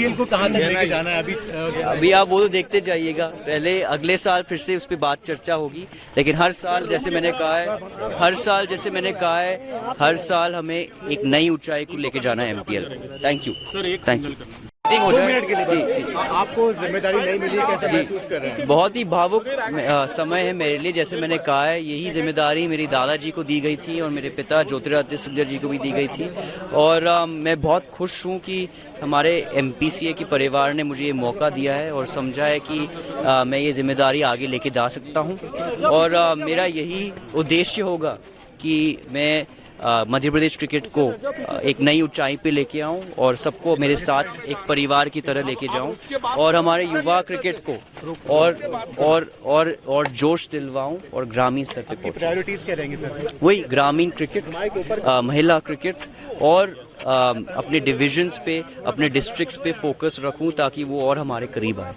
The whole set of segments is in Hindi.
एमपीएल को कहाँ तक लेके जाना है अभी आप वो तो देखते जाइएगा। पहले अगले साल फिर से उस पर बात चर्चा होगी, लेकिन हर साल जैसे मैंने कहा है हर साल हमें एक नई ऊंचाई को लेके जाना है MPL. Thank you sir. Thank you. हो जाए जी। आपको जिम्मेदारी नहीं मिली, कैसे महसूस कर रहे हैं? बहुत ही भावुक समय है मेरे लिए। जैसे मैंने कहा है, यही जिम्मेदारी मेरी दादाजी को दी गई थी और मेरे पिता ज्योतिरादित्य सिंधिया जी को भी दी गई थी। और मैं बहुत खुश हूँ कि हमारे एमपीसीए के परिवार ने मुझे ये मौका दिया है और समझा है कि मैं ये जिम्मेदारी आगे लेके जा सकता हूँ। और मेरा यही उद्देश्य होगा कि मैं मध्य प्रदेश क्रिकेट को एक नई ऊंचाई पे लेके आऊं और सबको मेरे साथ एक परिवार की तरह लेके जाऊं और हमारे युवा क्रिकेट को और जोश दिलवाऊं और ग्रामीण स्तर पे पहुंचाऊं। प्रायोरिटीज क्या रहेंगी सर? वही ग्रामीण क्रिकेट, महिला क्रिकेट और अपने डिविजन्स पे, अपने डिस्ट्रिक्ट्स पे फोकस रखूं ताकि वो और हमारे करीब आए।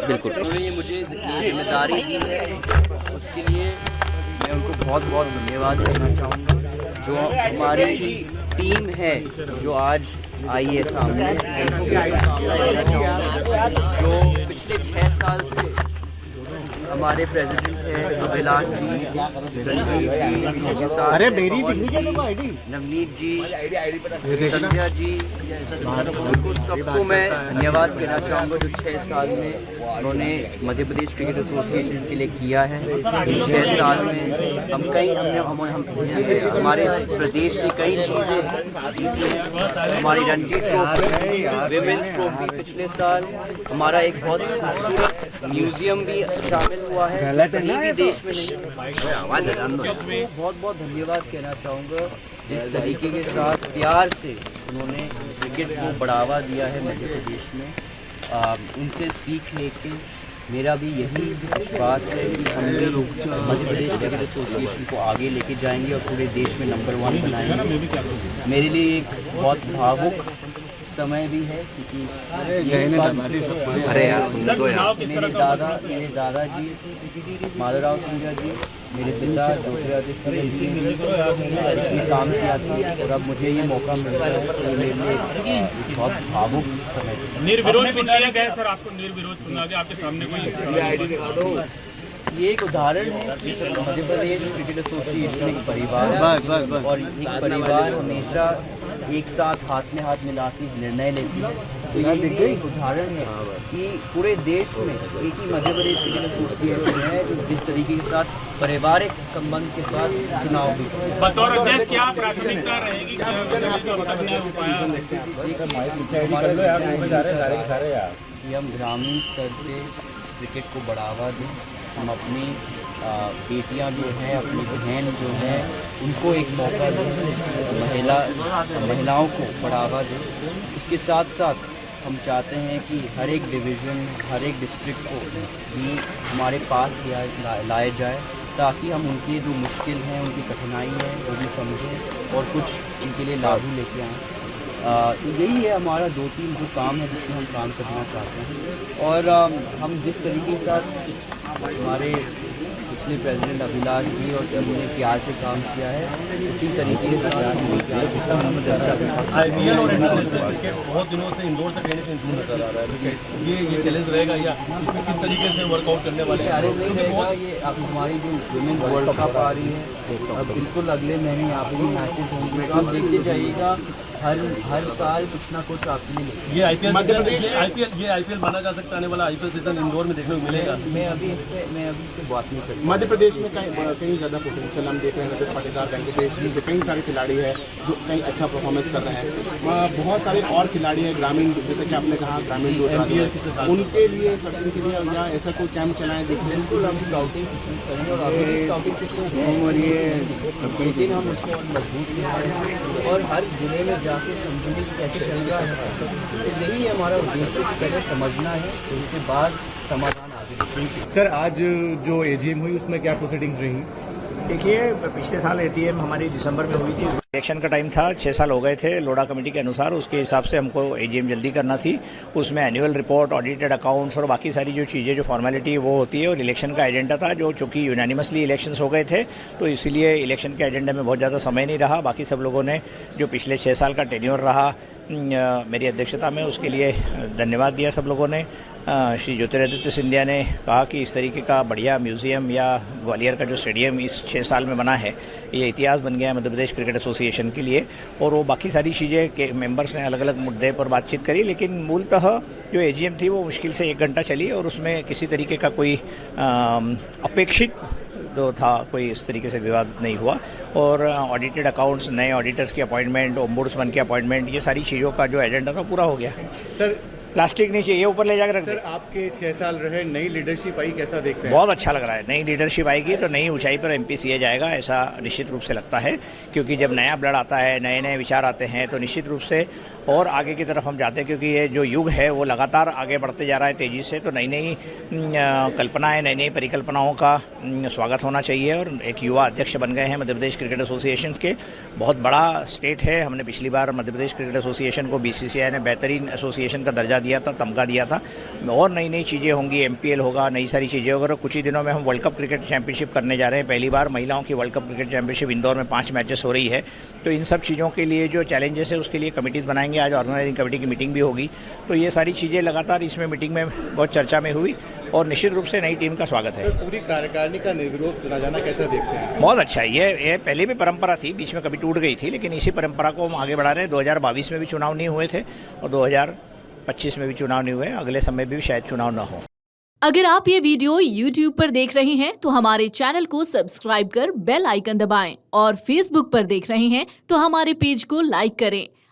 बिल्कुल। उन्होंने मुझे जिम्मेदारी दी है, उसके लिए मैं उनको बहुत बहुत धन्यवाद देना चाहूँगा। जो हमारी टीम है जो आज आई है सामने, जो पिछले 6 साल से हमारे प्रेसिडेंट हैं अभिलाष जी, संजीव जी, नवनीत जी, संध्या जी, उनको सबको मैं धन्यवाद कहना चाहूँगा जो 6 साल में उन्होंने मध्य प्रदेश क्रिकेट एसोसिएशन के लिए किया है। इन 6 साल में हमारे प्रदेश की कई चीज़ें, हमारी रणजी ट्रॉफी, विमेंस ट्रॉफी, पिछले साल हमारा एक बहुत खूबसूरत म्यूजियम भी शामिल हुआ है, कहीं भी देश में नहीं। बहुत बहुत धन्यवाद कहना चाहूँगा जिस तरीके के साथ प्यार से उन्होंने क्रिकेट को बढ़ावा दिया है मध्य प्रदेश में। उनसे सीख लेके मेरा भी यही विश्वास है कि हम भी मध्य प्रदेश क्रिकेट एसोसिएशन को आगे लेके जाएंगे और पूरे देश में नंबर 1 बनाएंगे। मेरे लिए एक बहुत भावुक समय भी है क्योंकि मेरे दादाजी माधवराव सिंधिया जी, मेरे पिता ज्योतिरादित्य सिंधिया जी ने काम किया था और अब मुझे ये मौका मिल रहा है तो मेरे लिए बहुत भावुक समय है। निर्विरोध चुन लिया गया सर, आपको निर्विरोध चुना गया, आपके सामने कोई आईडी दिखा दो। ये एक उदाहरण है कि मध्य प्रदेश क्रिकेट एसोसिएशन एक परिवार है और एक परिवार हमेशा एक साथ हाथ में हाथ मिला के निर्णय लेती है। तो ये एक उदाहरण है कि पूरे देश में एक ही मध्य प्रदेश क्रिकेट एसोसिएशन है जो जिस तरीके के साथ पारिवारिक संबंध के साथ चुनाव भी। बतौर अध्यक्ष क्या प्राथमिकता रहेगी कि हम ग्रामीण स्तर पे क्रिकेट को बढ़ावा दें, हम अपनी बेटियां जो हैं, अपनी बहन जो हैं, उनको एक मौका दें, महिलाओं को बढ़ावा दें। इसके साथ साथ हम चाहते हैं कि हर एक डिवीज़न, हर एक डिस्ट्रिक्ट को भी हमारे पास लाया जाए ताकि हम उनकी जो मुश्किल हैं, उनकी कठिनाई है वो भी समझें और कुछ इनके लिए लाभ लेके आएँ। यही है हमारा 2-3 जो काम है जिसमें हम काम करना चाहते हैं। और हम जिस तरीके के साथ हमारे पिछले प्रेसिडेंट अभिलाष जी और टीम ने प्यार से काम किया है, उसी तरीके से आईपीएल और इंटरनेशनल क्रिकेट बहुत दिनों से इंदौर से कहीं ना कहीं दूर नजर आ रहा है। ये चैलेंज रहेगा या इसमें किस तरीके से वर्कआउट करने वाले हैं? अरे नहीं रहेगा, ये अब हमारी जो वुमेन्स वर्ल्ड कप आ रही है, अब बिल्कुल अगले महीने यहाँ पे भी मैचेस होंगे, आप देखते जाइएगा। हर साल कुछ ना कुछ आपके लिए ये आईपीएल माना जा सकता है, आने वाला आईपीएल सीजन इंदौर में देखने को मिलेगा। मैं अभी इस पे बात नहीं करता। मध्य प्रदेश में कहीं ज़्यादा पोटेंशियल हम देख रहे हैं। पाटीदार, वेंकटेश जैसे कई सारे खिलाड़ी हैं जो कहीं अच्छा परफॉर्मेंस कर रहे हैं। बहुत सारे और खिलाड़ी हैं ग्रामीण, जैसे कि आपने कहा ग्रामीण उनके लिए सर्चिंग के लिए या ऐसा कोई कैंप चलाएं जिससे बिल्कुल हम स्काउटिंग सिस्टम करेंगे और अभी स्काउटिंग सिस्टम है और ये लेकिन हम उसको मजबूत करें और हर जिले में जाके समझेंगे कि कैसे चलना है। तो यही हमारा उद्देश्य पहले समझना है, उसके बाद समाधान आगे। सर आज जो एजीएम हुई उसमें क्या प्रोसीडिंग्स रही? देखिए, पिछले साल एजीएम हमारी दिसंबर में हुई थी। इलेक्शन का टाइम था, 6 साल हो गए थे लोढ़ा कमेटी के अनुसार, उसके हिसाब से हमको एजीएम जल्दी करना थी। उसमें एनुअल रिपोर्ट, ऑडिटेड अकाउंट्स और बाकी सारी जो चीज़ें जो फॉर्मेलिटी है वो होती है, और इलेक्शन का एजेंडा था जो चूँकि यूनानिमसली इलेक्शंस हो गए थे तो इसीलिए इलेक्शन के एजेंडा में बहुत ज़्यादा समय नहीं रहा। बाकी सब लोगों ने जो पिछले 6 साल का टेन्योर रहा मेरी अध्यक्षता में, उसके लिए धन्यवाद दिया सब लोगों ने। श्री ज्योतिरादित्य सिंधिया ने कहा कि इस तरीके का बढ़िया म्यूज़ियम या ग्वालियर का जो स्टेडियम इस 6 साल में बना है ये इतिहास बन गया है मध्य प्रदेश क्रिकेट एसोसिएशन के लिए। और वो बाकी सारी चीज़ें के मेंबर्स ने अलग अलग मुद्दे पर बातचीत करी, लेकिन मूलतः जो एजीएम थी वो मुश्किल से 1 घंटा चली और उसमें किसी तरीके का कोई अपेक्षित जो था कोई इस तरीके से विवाद नहीं हुआ। और ऑडिटेड अकाउंट्स, नए ऑडिटर्स की अपॉइंटमेंट, ओम्बुड्समैन की अपॉइंटमेंट, ये सारी चीज़ों का जो एजेंडा था पूरा हो गया। सर प्लास्टिक नहीं चाहिए, ऊपर ले जाकर रख सर आपके 6 साल रहे, नई लीडरशिप आई, कैसा देखते हैं? बहुत अच्छा लग रहा है। नई लीडरशिप आएगी तो नई ऊंचाई पर एमपीसीए जाएगा, ऐसा निश्चित रूप से लगता है, क्योंकि जब नया ब्लड आता है, नए नए विचार आते हैं तो निश्चित रूप से और आगे की तरफ हम जाते हैं, क्योंकि ये जो युग है वो लगातार आगे बढ़ते जा रहा है तेज़ी से। तो नई नई कल्पनाएँ, नई नई परिकल्पनाओं का स्वागत होना चाहिए। और एक युवा अध्यक्ष बन गए हैं मध्य प्रदेश क्रिकेट एसोसिएशन के, बहुत बड़ा स्टेट है। हमने पिछली बार मध्य प्रदेश क्रिकेट एसोसिएशन को बीसीसीआई ने बेहतरीन एसोसिएशन का दर्जा दिया था, तमगा दिया था। और नई नई चीज़ें होंगी, एमपीएल होगा, नई सारी चीज़ें होगा। कुछ ही दिनों में हम वर्ल्ड कप क्रिकेट चैंपियनशिप करने जा रहे हैं। पहली बार महिलाओं की world cup cricket championship Indore में 5 मैचेस हो रही है। तो इन सब चीज़ों के लिए जो चैलेंजेस है उसके लिए कमिटीज़ बनाएंगे। आज ऑर्गेनाइजिंग कमेटी की मीटिंग भी होगी। तो ये सारी चीज़ें लगातार इसमें मीटिंग में बहुत चर्चा में हुई और निश्चित रूप से नई टीम का स्वागत है। पूरी कार्यकारिणी का निर्विरोध चुना जाना कैसा देखते हैं? बहुत अच्छा है। ये पहले भी परंपरा थी, बीच में कभी टूट गई थी, लेकिन इसी परंपरा को हम आगे बढ़ा रहे हैं। 2022 में भी चुनाव नहीं हुए थे और 2025 में भी चुनाव नहीं हुए, अगले समय भी शायद चुनाव ना हो। अगर आप ये वीडियो YouTube पर देख रहे हैं तो हमारे चैनल को सब्सक्राइब कर बेल आइकन दबाएं, और Facebook पर देख रहे हैं तो हमारे पेज को लाइक करें।